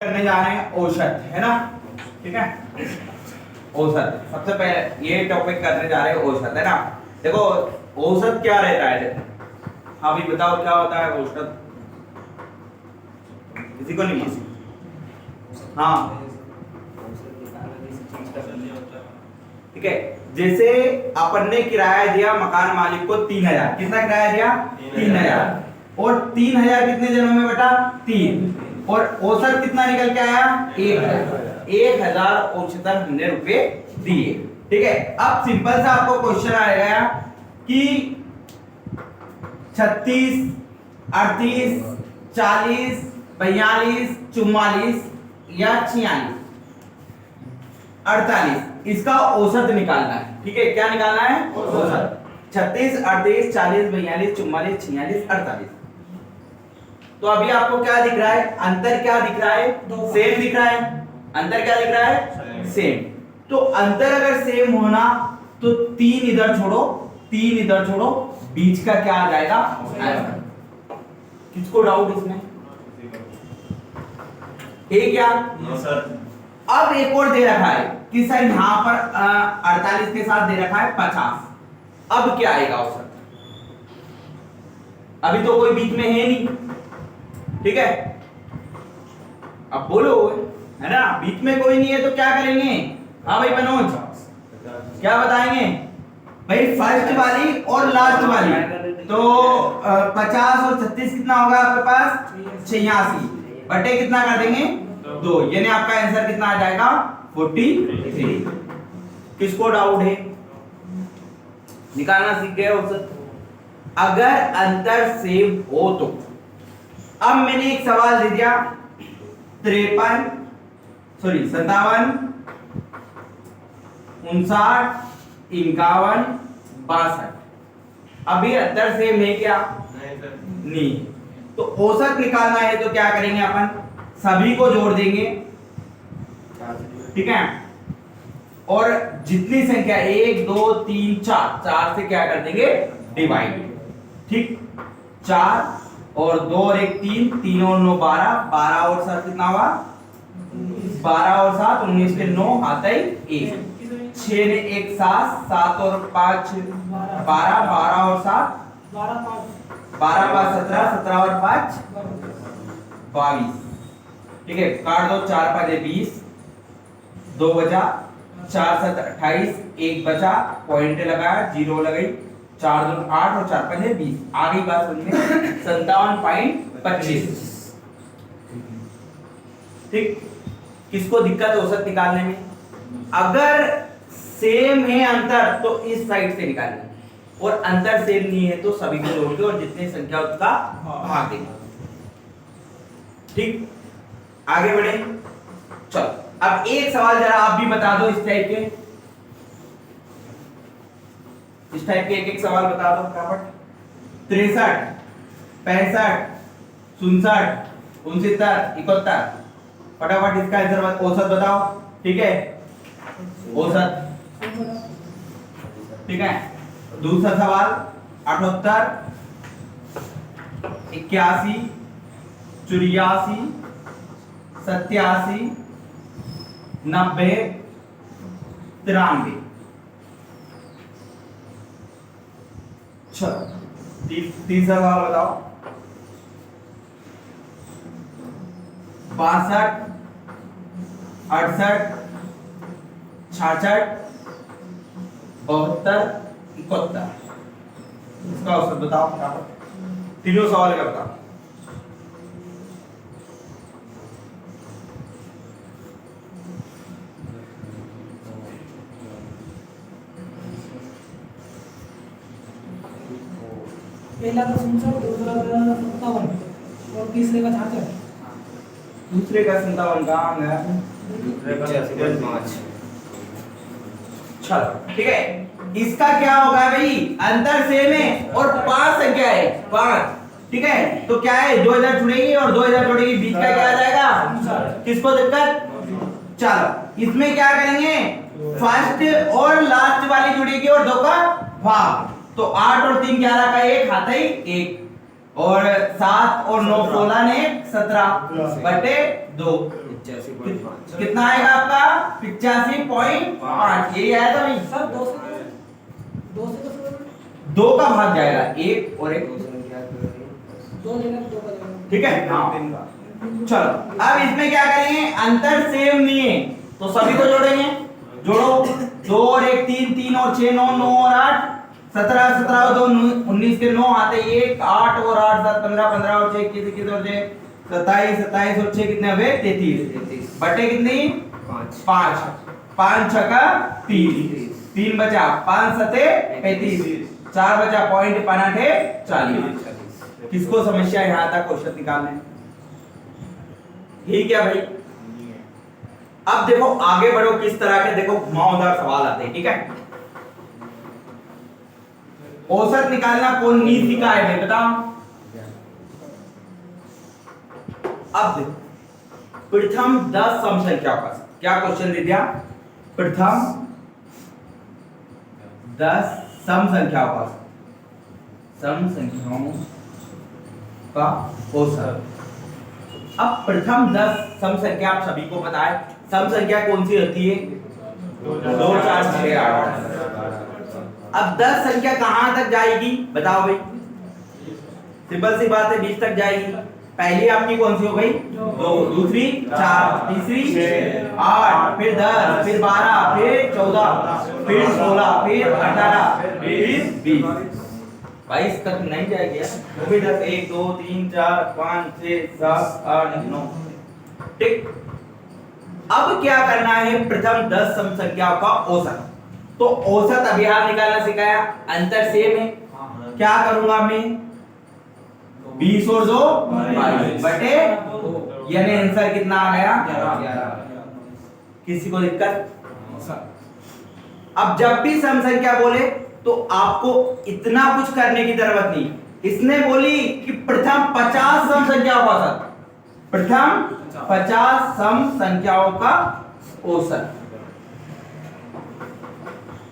करने जा रहे हैं औसत, है ना। ठीक है, औसत सबसे पहले ये टॉपिक करने जा रहे हैं औसत, है ना। देखो औसत क्या रहता है, देखो हाँ भी बताओ क्या होता है औसत, किसी को नहीं मालूम। हाँ ठीक है, जैसे अपन ने किराया दिया मकान मालिक को 3000, कितना किराया दिया 3000, और 3000 कितने जनों में बटा 3, और औसत कितना निकल के आया 1000 औसतन हमने रुपए दिए। ठीक है, अब सिंपल सा आपको क्वेश्चन आएगा कि 36, 38, 40, 42, 44 या 46, 48 इसका औसत निकालना है। ठीक है, क्या निकालना है औसत। 36, 38, 40, 42, 44, 46, 48। तो अभी आपको क्या दिख रहा है, अंतर क्या दिख रहा है, सेम दिख रहा है। अंतर क्या दिख रहा है, सेम। तो अंतर अगर सेम होना तो 3 इधर छोड़ो, 3 इधर छोड़ो, बीच का क्या आ जाएगा आंसर। किसको डाउट इसमें, एक यार अब एक और दे रखा है कि सर यहां पर 48 के साथ दे रखा है 50। अब क्या आएगा औसत, अभी तो कोई बीच में है नहीं। ठीक है, अब बोलो, है ना, बीच में कोई नहीं है तो क्या करेंगे। हाँ भाई मनोज क्या बताएंगे भाई, फर्स्ट वाली और लास्ट वाली, तो 50 और 36 कितना होगा आपके पास 86 बटे कितना कर देंगे 2, यानी आपका आंसर कितना आ जाएगा 43। किसको डाउट है, निकालना सीख गए औसत अगर अंतर सेम हो तो। अब मैंने एक सवाल दे दिया 57, 57, 59, 51, 62, अभी अंतर सेम है क्या, नहीं। तो औसत निकालना है तो क्या करेंगे अपन, सभी को जोड़ देंगे। ठीक है, और जितनी संख्या 1 2 3 4, 4 से क्या कर देंगे डिवाइड। ठीक, 4 और 2 और 1 3, 3 और 9 12, 12 और 7 कितना हुआ 12 और 7 19 के 9 आता ही 1, 6 ने 1 7, 7 और 5 12, 12 और 7 12 5 17, 17 और 5 22। ठीक है, काट दो, 4 5 20, 2 बचा, 4 7 28, 1 बचा, पॉइंट लगाया, 0 लगाई, 4 2 8 और 4 5 20, आ गई बात समझ में, 57.25। ठीक, किसको दिक्कत है औसत निकालने में, अगर सेम है अंतर तो इस साइड से निकालेंगे, और अंतर सेम नहीं है तो सभी को जोड़ के और जितनी संख्या उसका भाग देंगे। ठीक, आगे बढ़े, चलो अब एक सवाल जरा आप भी बता दो, इस टाइप के एक एक सवाल बता दो फटाफट। 63, 65, 59, 69, 71, फटाफट इसका आंसर औसत बताओ। ठीक है, औसत। ठीक है, दूसरा सवाल 78, 81, 84, 87, 90, 93। चलो तीसरा सवाल बताओ 62, 68, 66, 72, 71, इसका औसत बताओ फटाफट, तीनों सवाल का बताओ। पहला का 67, दूसरा का 57 और तीसरे का 66। दूसरे का 57 का है, दूसरे का 85। चलो ठीक है, इसका क्या होगा भाई, अंतर सेम है और 5 संख्या है 5। ठीक है, तो क्या है 2000 जुड़ेगी और 2000 जुड़ेगी, बीच का क्या आ जाएगा, किसको दिक्कत। चलो इसमें क्या करेंगे, फर्स्ट और लास्ट वाली जुड़ेगी और 2 का भाग, तो 8 और 3 11 का 1 आता ही 1, और 7 और 9 16 ने 17 बटे 2 85.5 कितना आएगा आपका 85.5 यही आया था नहीं सर दो से तो 2 का भाग जाएगा एक और एक दो लेना दो का जाएगा। ठीक है हाँ चलो अब इसमें क्या करेंगे अंतर सेम नहीं है तो सभी को जोड़ेंगे जोड़ो 2 और 1 3 3 और 6 9 9 और 8 17 17 और 2 19 के 9 आते 1 8 और 8 7 15 15 और 6 21 21 और 6 27 27 और 6 कितने हुए 33 बटे कितनी 5 5 6 का 30 3 बचा 5 सते 35 4 बचा पॉइंट 5 है 40 किसको समस्या यहां तक क्वेश्चन निकालने ठीक है भाई अब देखो आगे बढ़ो किस तरह के देखो घुमावदार सवाल आते हैं ठीक है औसत निकालना कौन नहीं सीखा है भाई बताओ अब देखो प्रथम 10 सम संख्याओं का क्या क्वेश्चन दे दिया प्रथम 10 सम संख्याओं का सम संख्याओं का औसत अब प्रथम 10 सम संख्या आप सभी को पता है सम संख्या कौन सी होती है 2 4 6 8 अब 10 संख्या कहां तक जाएगी बताओ भाई सिंपल सी बात है 20 तक जाएगी पहली आपकी कौन सी हो गई 2 दूसरी 4 तीसरी 8 फिर 10 फिर 12 फिर 14 फिर 16 फिर 18 फिर 20 22 तक नहीं जाएगी यार वो भी 10 1 2 3 4 5 6 7 8 9 ठीक अब क्या करना है प्रथम 10 सम संख्याओं का औसत तो औसत अभिहार निकालना सिखाया अंतर सेम है क्या करूंगा मैं 20 और 2 22 बटे यानी आंसर कितना आ गया 11 किसी को दिक्कत अब जब भी सम संख्या बोले तो आपको इतना कुछ करने की जरूरत नहीं इसने बोली कि प्रथम 50 सम संख्याओं का औसत प्रथम 50 सम संख्याओं का औसत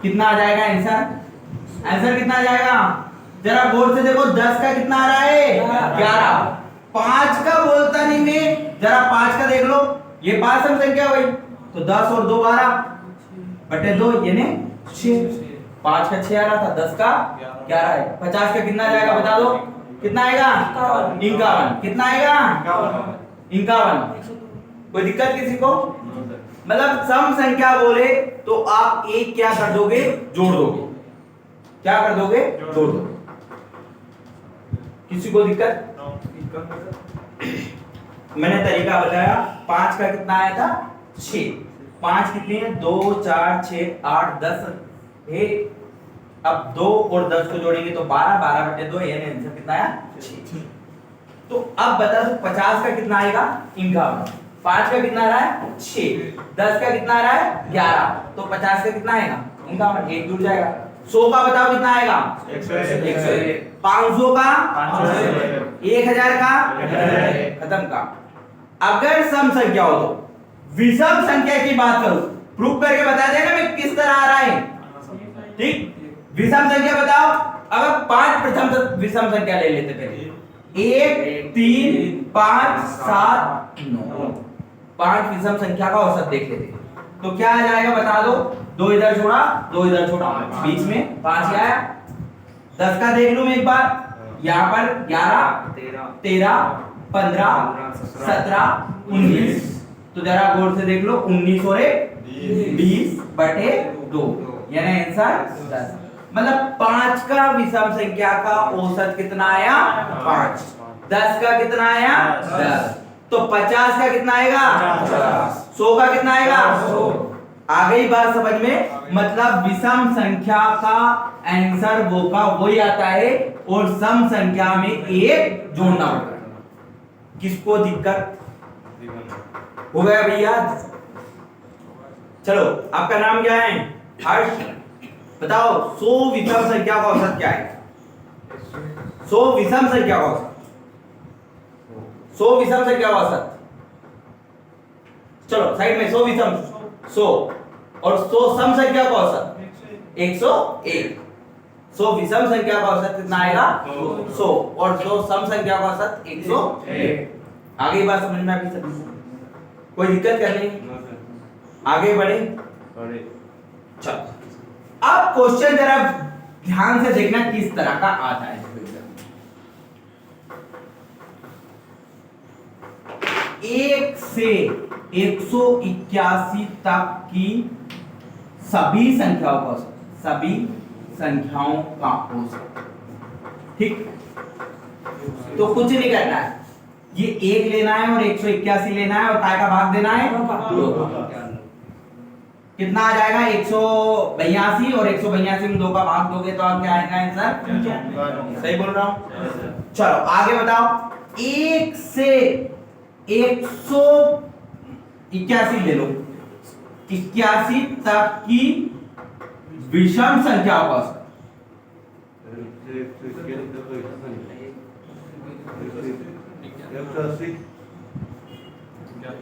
कितना आ जाएगा आंसर आंसर कितना आ जाएगा जरा गौर से देखो 10 का कितना आ रहा है 11 5 का बोलता नहीं मैं जरा 5 का देख लो ये 5 सम संख्या हुई तो 10 और 2 12 बटे 2 यानी 6 5 का 6 आ रहा था 10 का 11 है 50 का कितना जाएगा बता दो कितना आएगा 51 कितना आएगा 51 कोई दिक्कत किसी को मतलब सम संख्या बोले तो आप एक क्या कर दोगे जोड़ दोगे क्या कर दोगे जोड़ दोगे किसी को दिक्कत मैंने तरीका बताया 5 का कितना आया था 6 5 कितनी है 2 4 6 8 10 है अब 2 और 10 को जोड़ेंगे तो 12 12 बटे 2 यानी आंसर कितना आया 6 तो अब बता दो 50 का कितना आएगा 51 5 का कितना आ रहा है 6 10 का कितना आ रहा है 11 तो 50 का कितना आएगा 51 एक जुड़ जाएगा 100 का बताओ कितना आएगा 101 500 का 1000 का खत्म का अगर सम संख्या हो तो विषम संख्या की बात करूं प्रूफ करके बता देगा मैं किस तरह आ रहा है ठीक विषम संख्या बताओ अगर 5 प्रथम विषम संख्या ले लेते पहले 1 3 5 7 9 5 विषम संख्या का औसत देख लेते तो क्या आ जाएगा बता दो 2 इधर छोड़ा 2 इधर छोड़ा बीच में 5 आया 10 का देख लूं मैं एक बार यहाँ पर 11 13 15 17 19 तो जरा गौर से देख लो 19 और 20 बटे 2 यानी आंसर 10 मतलब 5 का विषम संख्या का औसत कितना आया 5 10 का कितना आया 10 तो 50 का कितना आएगा 100 का कितना आएगा 100 आ गई बात समझ में मतलब विषम संख्या का आंसर वो का वही आता है और सम संख्या में एक जोड़ना होगा किसको दिक्कत हो गया भैया चलो आपका नाम क्या है हर्ष बताओ 100 विषम संख्या का औसत क्या है 100 विषम संख्या का औसत 100 विषम संख्या का औसत चलो साइड में 100 विषम 100 और 100 सम संख्या का औसत 101 सो विषम संख्या का औसत कितना आएगा 100 और जो सम संख्या का औसत 101। आगे बात समझ में आ गई सभी को? कोई दिक्कत करनी आगे बढ़े चलो अब क्वेश्चन जरा ध्यान से देखना किस तरह का आता है। एक से 181 तक की सभी संख्याओं का औसत, सभी संख्याओं का औसत, ठीक। तो कुछ नहीं करना है, ये एक लेना है और 181 लेना है और काय का भाग देना है 2 का। कितना आ जाएगा 182 और 182 में 2 का भाग दोगे तो आप क्या आएगा आंसर? सही बोल रहा हूं? चलो आगे बताओ। 1 से 181 ले लो, 81 तक की विषम संख्याओं का औसत।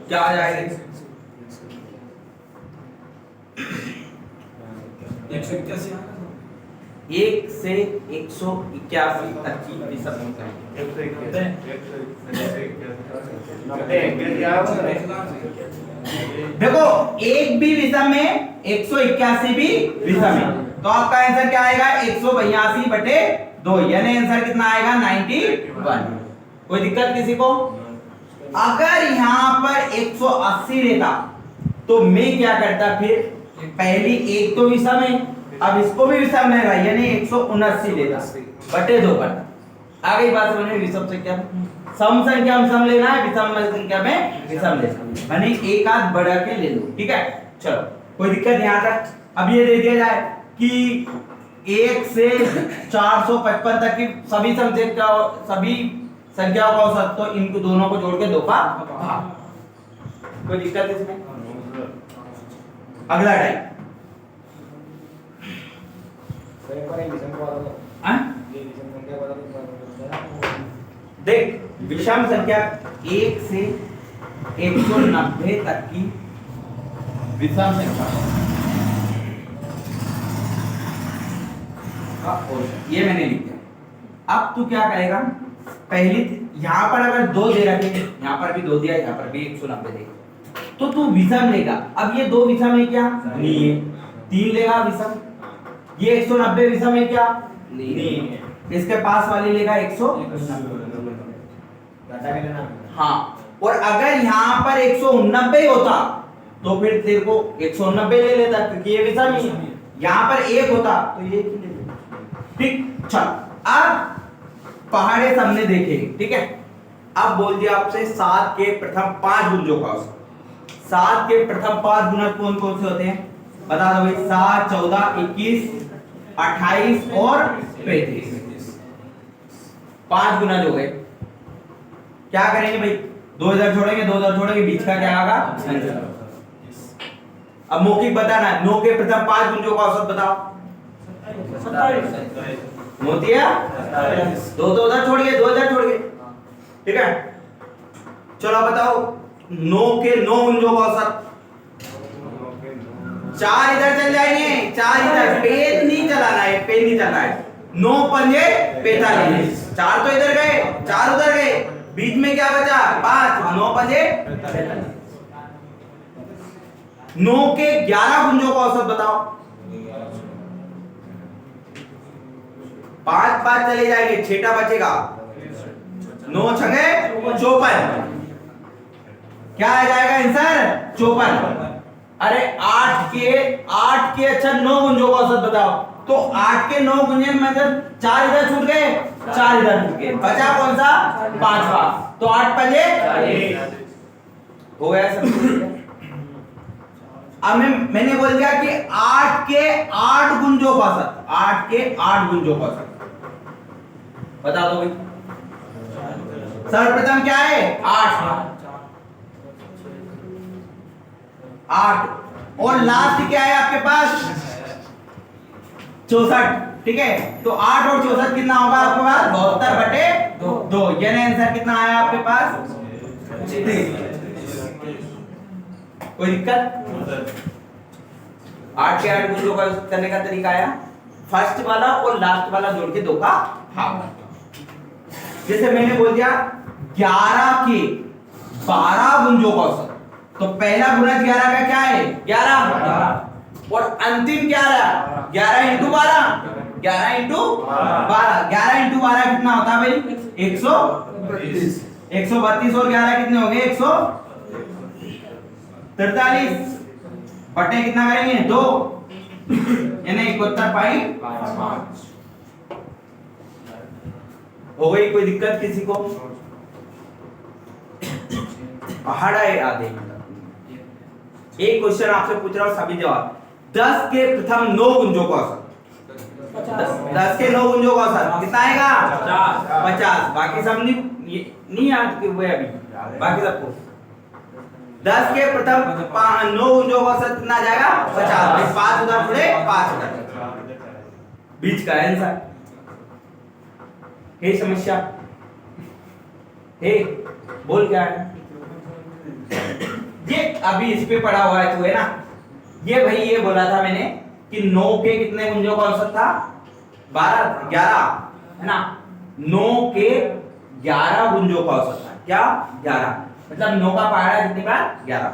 क्या आ जाएगा? 181 1 से 181 तक की विषम संख्या। देखो एक भी विषम में 181 भी विषम है, तो आपका आंसर क्या आएगा? 182 बटे 2, यानी आंसर कितना आएगा? 91। कोई दिक्कत किसी को? अगर यहां पर 180 रहता तो मैं क्या करता, फिर पहली एक तो विषम है, अब इसको भी विषम लेगा, यानी 179 लेता बटे 2 करता। आगे बात समझ में? विषम संख्या सम संख्या में सम लेना है, विषम संख्या में विषम लेना, यानी एक आध बढ़ा के ले लो, ठीक है। चलो कोई दिक्कत नहीं आता। अब ये दे दिया जाए कि 1 से 455 तक की सभी संख्याओं का औसत, तो इनको दोनों को जोड़ के 2 का भाग। कोई दिक्कत इसमें? अगला टाइप देख, विषम संख्या 1 से 190 तक की विषम संख्या का औसत, ये मैंने लिख दिया। अब तू क्या करेगा? पहली यहां पर अगर 2 दे रखे, यहां पर भी 2 दिया, यहां पर भी 190 देगा, तो तू विषम लेगा। अब ये 2 विषम है क्या? नहीं है। 3 लेगा विषम, ये 190 विषम है क्या? नहीं है। इसके पास वाली लेगा 190। हाँ, और अगर यहाँ पर 190 होता तो फिर तेरे को 190 ले लेता, क्योंकि ये विषम ही है। यहाँ पर 1 होता तो ये ले लेता, ठीक। चल अब पहाड़े सबने देखे, ठीक है। अब बोल दिया आपसे 7 के प्रथम 5 गुंजों का औसत। 7 के प्रथम 5 गुणक कौन कौन से होते हैं? बता दो भाई। 7, 14, 21, 28 और 35। 5 गुना जो गए, क्या करेंगे भाई? 2000 छोड़ेंगे, 2000 छोड़ेंगे, बीच का क्या आएगा? अब मौखिक बताना है। 9 के प्रथम 5 गुंजों का औसत बताओ। 27 मोतिया 2 2000 छोड़ गए, 2000 छोड़ गए, ठीक है। चलो बताओ 9 के 9 गुंजों का औसत। 4 इधर चल जाएंगे, 4 इधर, पेन नहीं चलाना है, पेन नहीं चलना है। 9 पंजे 45, 4 तो इधर गए, 4 उधर गए, बीच में क्या बचा? 5, 9 पंजे 45। 9 के 11 गुंजों का औसत बताओ। 5 5 चले जाएंगे, 6 बचेगा, 9 छगे 54। क्या आ जाएगा आंसर? 54। अरे 8 के अच्छा 9 गुंजों का औसत बताओ। तो 8 के 9 गुंजन मतलब 4 इधर छूट गए, 4 इधर छूट गए, बचा कौन सा? 5वां। तो 8 पंजे 40 हो गया सब। अब मैंने बोल दिया कि 8 के 8 गुंजों का औसत, 8 के 8 गुंजों का औसत बता दो भाई। सर्वप्रथम क्या है? 8 और लास्ट क्या है आपके पास? 64, ठीक है। तो 8 और 64 कितना होगा आपके पास? 72 बटे 2, यानी आंसर कितना आया आपके पास? 36। कोई दिक्कत? 8 के 8 गुंजों का करने का तरीका आया। फर्स्ट वाला और लास्ट वाला जोड़ के 2 का हाफ। जैसे मैंने बोल दिया 11 के 12 गुंजों का औसत, तो पहला गुणज 11 का क्या है 11 और अंतिम क्या रहा 11 इंटू 12, 11 इंटू 12, 11 इंटू 12 कितना होता है भाई 132, 132 और 11 कितने हो गए 143 बटे कितना करेंगे 2 यानी 71.5 हो गई। कोई दिक्कत किसी को? पहाड़ा है आधे। एक क्वेश्चन आपसे पूछ रहा हूं सभी जवाब। 10 के प्रथम 9 गुंजों का औसत, 10 के 9 गुंजों का औसत कितना आएगा 50। बाकी सब नहीं याद हुए अभी, बाकी सबको 10 के प्रथम 9 गुंजों का औसत कितना आ जाएगा 50। 5 उधर जुड़े 5 उधर, बीच का आंसर है। समस्या है, बोल क्या है ये? अभी इस पे पढ़ा हुआ है तू है ना। ये भाई ये बोला था मैंने कि 9 के कितने गुंजों का औसत था 12 11 है ना। 9 के 11 गुंजों का औसत था, क्या 11 मतलब 9 का पहाड़ा कितनी बार 11।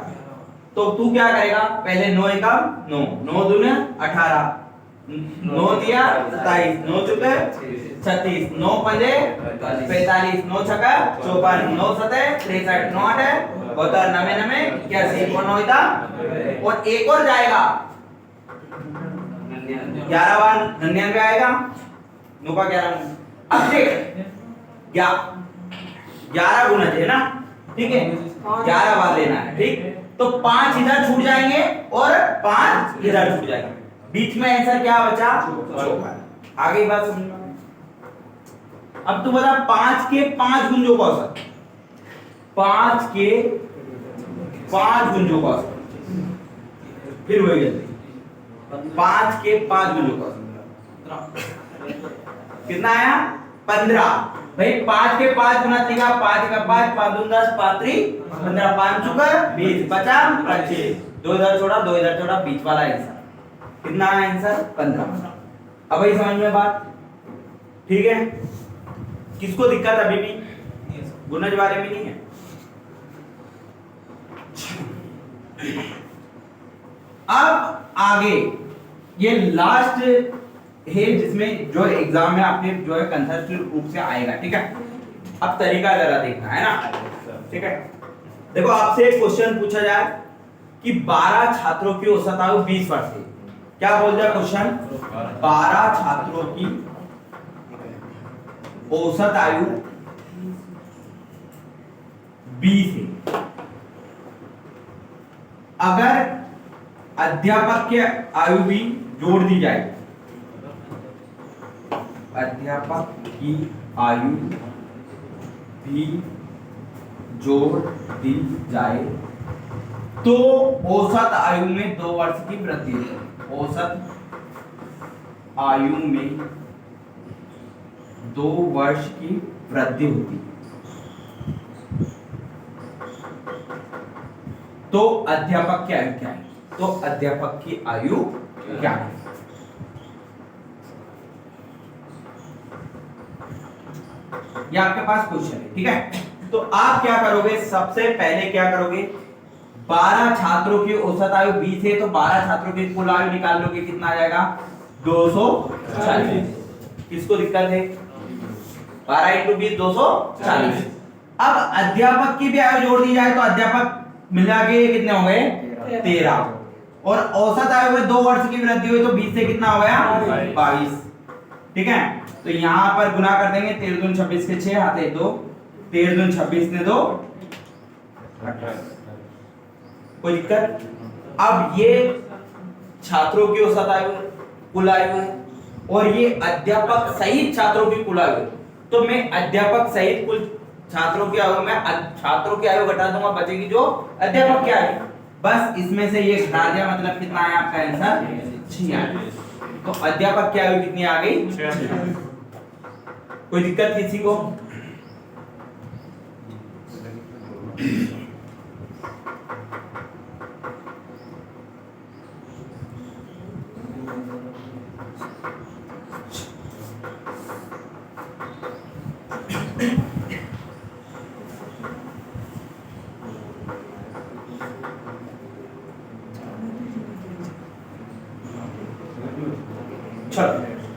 तो तू क्या करेगा पहले 9 एकम 9, 9 दूने 18, 9 दिया 27, 9 चुके 36, 9 पंजे 45, 9 छक्का 54, 9 सते 63, 9 आठे 72, 99 81 और 9 इधर और एक और जाएगा 11 बार 99 आएगा 9 का 11। अब देख 11 गुना है ना, ठीक है 11 बार लेना है, ठीक। तो 5 इधर छूट जाएंगे और 5 इधर छूट जाएंगे, बीच में आंसर क्या बचा 54। आगे बात समझ। अब तू बता 5 के 5 गुंजों का औसत, 5 के 5 गुंजों का औसत, फिर वही जल्दी 5 के 5 गुंजों का औसत कितना आया 15। भाई 5 के 5 गुना देगा 5 का 5 5 दूं 10 5 3 15 5 चुका 20 50 25, 2 इधर छोड़ा 2 इधर छोड़ा, बीच वाला आंसर कितना आंसर 15। अब भाई समझ में बात, ठीक है। किसको दिक्कत अभी भी गुणज बारे में नहीं है? अब आगे ये लास्ट है जिसमें जो एग्जाम में आपने जो है कंसेप्ट रूप से आएगा, ठीक है। अब तरीका जरा देखना है ना, ठीक है। देखो आपसे एक क्वेश्चन पूछा जाए कि 12 छात्रों की औसत आयु 20 वर्ष है। क्या बोल दिया क्वेश्चन 12 छात्रों की औसत आयु 20 है। अगर अध्यापक की आयु भी जोड़ दी जाए, अध्यापक की आयु भी जोड़ दी जाए तो औसत आयु में 2 वर्ष की वृद्धि होगी। औसत आयु में 2 वर्ष की वृद्धि होती, तो अध्यापक की आयु क्या है? तो अध्यापक की आयु क्या है? ये आपके पास क्वेश्चन है, ठीक है। तो आप क्या करोगे, सबसे पहले क्या करोगे, 12 छात्रों की औसत आयु 20 है तो 12 छात्रों की कुल आयु निकाल लोगे, कितना आ जाएगा 240। किसको दिक्कत है? 12 इंटू 20 240। अब अध्यापक की भी आयु जोड़ दी जाए तो अध्यापक मिला के कितने हो गए 13, और औसत आयु में 2 वर्ष की वृद्धि हुई तो 20 से कितना हो गया 22, ठीक है। तो यहां पर गुना कर देंगे, 13 दूनी 26 के 6 हाथे 2, 13 दूनी 26 ने 2 18। कोई दिक्कत? अब ये छात्रों की औसत आयु कुल आयु है और ये अध्यापक सहित छात्रों की कुल आयु है, तो मैं अध्यापक सहित कुल छात्रों की आयु में छात्रों की आयु घटा दूंगा, बचेगी जो अध्यापक की आयु, बस इसमें से ये घटा दिया, मतलब कितना आया आपका आंसर 46। तो अध्यापक की आयु कितनी आ गई 46। कोई दिक्कत किसी को? चलो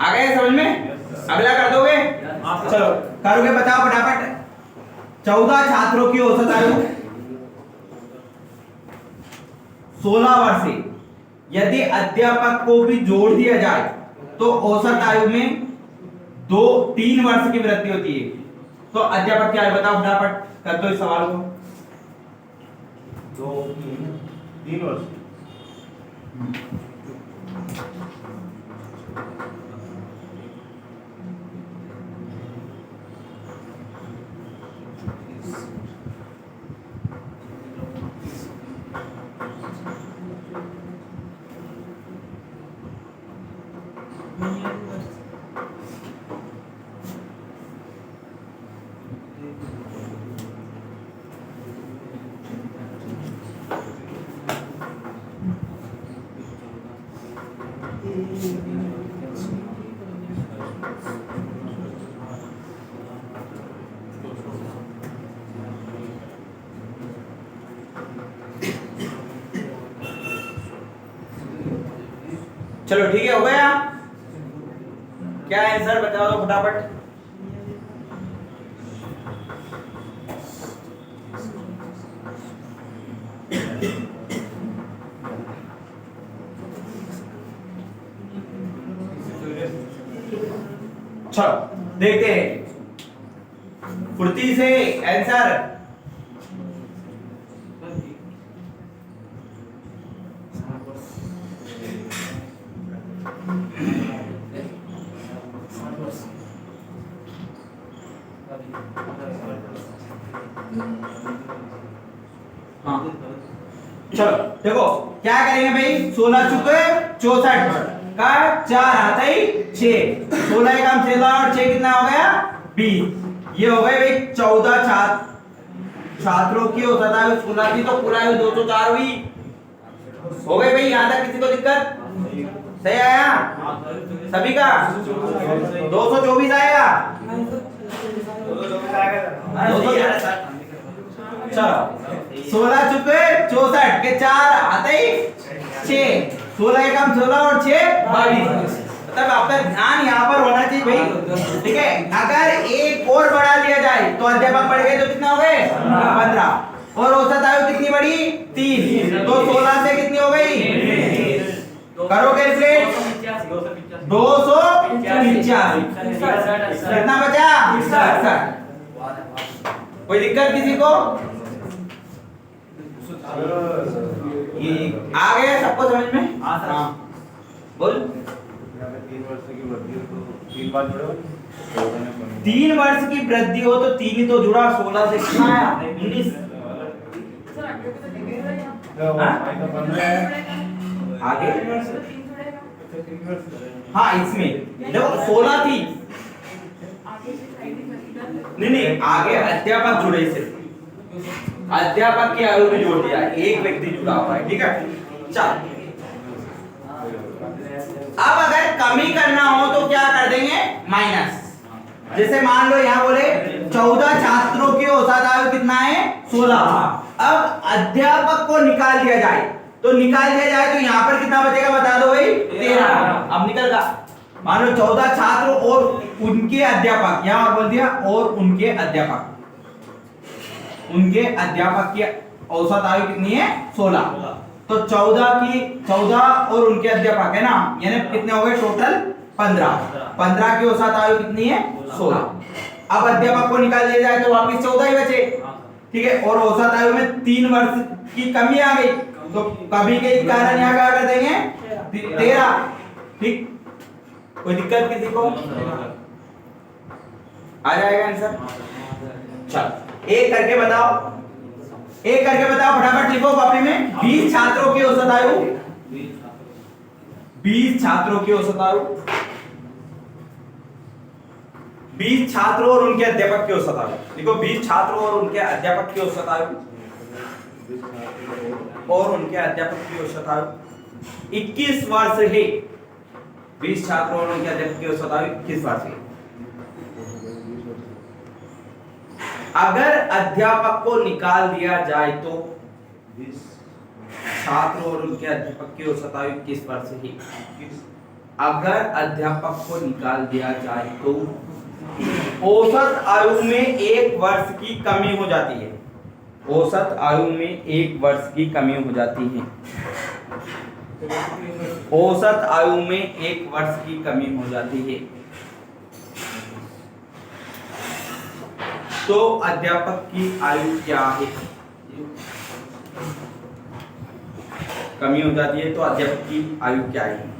आ गए समझ में? अगला कर दोगे? चलो करोगे, बताओ फटाफट। 14 छात्रों की औसत आयु 16 वर्ष है। यदि अध्यापक को भी जोड़ दिया जाए तो औसत आयु में 3 वर्ष की वृद्धि होती है। तो अध्यापक क्या है बताओ फटाफट, कर दो इस सवाल को। 3 वर्ष। चलो ठीक है, हो गया? क्या आंसर बता दो फटाफट। चलो देखते हैं फुर्ती से आंसर। हाँ चलो देखो क्या करेंगे भाई, 16 चुके 64 का 4 आता ही 6, 16 का 16 और 6 कितना हो गया 20। ये हो गए भाई 14 छात्रों की औसत आयु 16 थी तो पूरा आयु 204 हुई। हो गए भाई, यहाँ तक किसी को दिक्कत? सही आया सभी का? 224 आएगा। चलो 16 चुके 64 के 4 आते ही 6, 16 का 16 और 6 22। मतलब आपका ध्यान यहाँ पर होना चाहिए भाई, ठीक है। अगर एक और बढ़ा लिया जाए तो अध्यापक बढ़ गए तो कितना हो गए 15, और औसत आयु कितनी बढ़ी 3, तो 16 से कितनी हो गई, करो कैलकुलेट, 285। कितना बचा 67। कोई दिक्कत किसी को? आ गया सबको समझ में? हाँ बोल। 3 वर्ष की वृद्धि हो तो 3 बार जुड़े हो, 3 वर्ष की वृद्धि हो तो 3 ही तो जुड़ा, 16 से कितना आया 19। आगे हाँ इसमें देखो 16 थी, नहीं आगे अध्यापक जुड़े, सिर्फ अध्यापक की आयु में जोड़ दिया, एक व्यक्ति जुड़ा हुआ है, ठीक है। चल अब अगर कमी करना हो तो क्या कर देंगे, माइनस। जैसे मान लो यहाँ बोले 14 छात्रों की औसत आयु कितना है 16। अब अध्यापक को निकाल दिया जाए तो यहाँ पर कितना बचेगा बता दो भाई 13। अब निकल गया, मान लो 14 छात्र और उनके अध्यापक, यहाँ और बोल दिया और उनके अध्यापक की औसत आयु कितनी है 16। तो 14 और उनके अध्यापक है ना, यानी कितने हो गए टोटल 15 की औसत आयु कितनी है 16। अब अध्यापक को निकाल दिया जाए तो वापस 14 ही बचे, ठीक है। और औसत आयु में 3 वर्ष की कमी आ गई तो कमी के कारण यहाँ क्या कर देंगे 13, ठीक। कोई दिक्कत किसी को? आ जाएगा आंसर। चल एक करके बताओ फटाफट लिखो कॉपी में। 20 छात्रों की औसत आयु, 20 छात्रों की औसत आयु, 20 छात्रों और उनके अध्यापक की औसत आयु। देखो 20 छात्रों और उनके अध्यापक की औसत आयु, और उनके अध्यापक की औसत आयु 21 वर्ष है। 20 छात्रों और उनके अध्यापक की औसत आयु 21 वर्ष है। अगर अध्यापक को निकाल दिया जाए तो छात्र और उनके अध्यापक की औसत आयु 21 वर्ष ही। अगर अध्यापक को निकाल दिया जाए तो औसत आयु में 1 वर्ष की कमी हो जाती है। औसत आयु में 1 वर्ष की कमी हो जाती है। औसत आयु में 1 वर्ष की कमी हो जाती है। तो अध्यापक की आयु क्या है? कमी हो जाती है तो अध्यापक की आयु क्या है?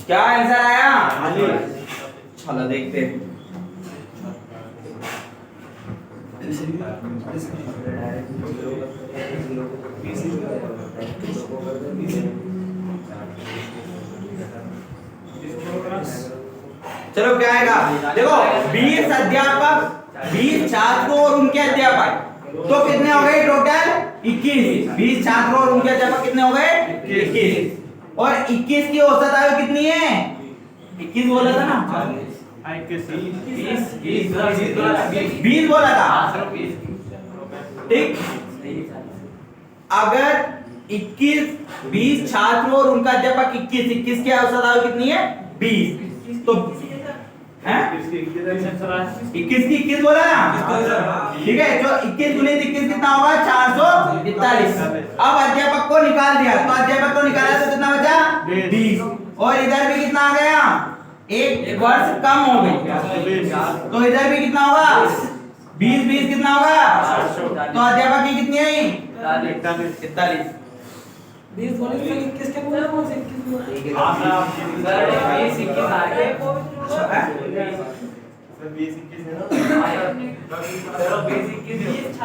क्या आंसर आया? चलो देखते हैं। चलो क्या आएगा? देखो 20 अध्यापक 20 छात्रों और उनके अध्यापक तो कितने हो गए टोटल? 21। 20 छात्रों और उनके अध्यापक कितने हो गए? 21। और 21 की औसत आयु कितनी है? 21 बोला था ना? 20 बोला था। ठीक। अगर 20 छात्रों और उनका अध्यापक 21 की औसत आयु कितनी है? 20। तो 21 की 21 बोला ना? ठीक है, जो 21 गुणित 21 कितना होगा? 442। अब अध्यापक को निकाल दिया तो अध्यापक को निकाला तो कितना बचा? 20। और इधर भी कितना आ गया? 1 वर्ष कम हो गई तो इधर भी कितना होगा? 20 कितना होगा? तो अध्यापक की कितनी आई? 41। 20 बोले तो 21 के बोला कौन से 21 बोला?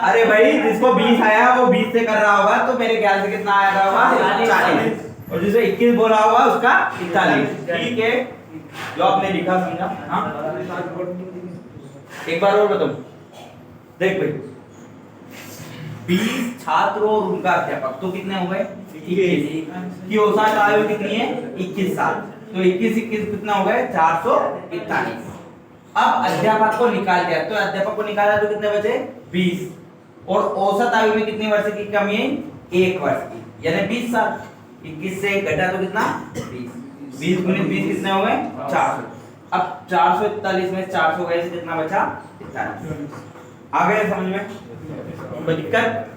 अरे भाई जिसको 20 आया वो 20 से कर रहा होगा तो मेरे ख्याल से कितना आया होगा? 40। और जिसे 21 बोला होगा उसका 41। ठीक है, जो आपने लिखा समझा? हाँ, एक बार और बताओ। देख भाई 20 छात्रों और उनका अध्यापक तो कितने हो गए? 21 की औसत आयु कितनी है? 21 साल। तो 21 कितना हो गए? 441। अब अध्यापक को निकाल दिया तो अध्यापक को निकाला तो कितने बचे? 20। और औसत आयु में कितने वर्ष की कमी है? 1 वर्ष की, यानी 20 साल। 21 से 1 घटा तो कितना? 20। 20 गुणित 20 कितने हो गए? 400। अब 441 में 400 गए से कितना बचा? 41। आ गए समझ में? कोई दिक्कत?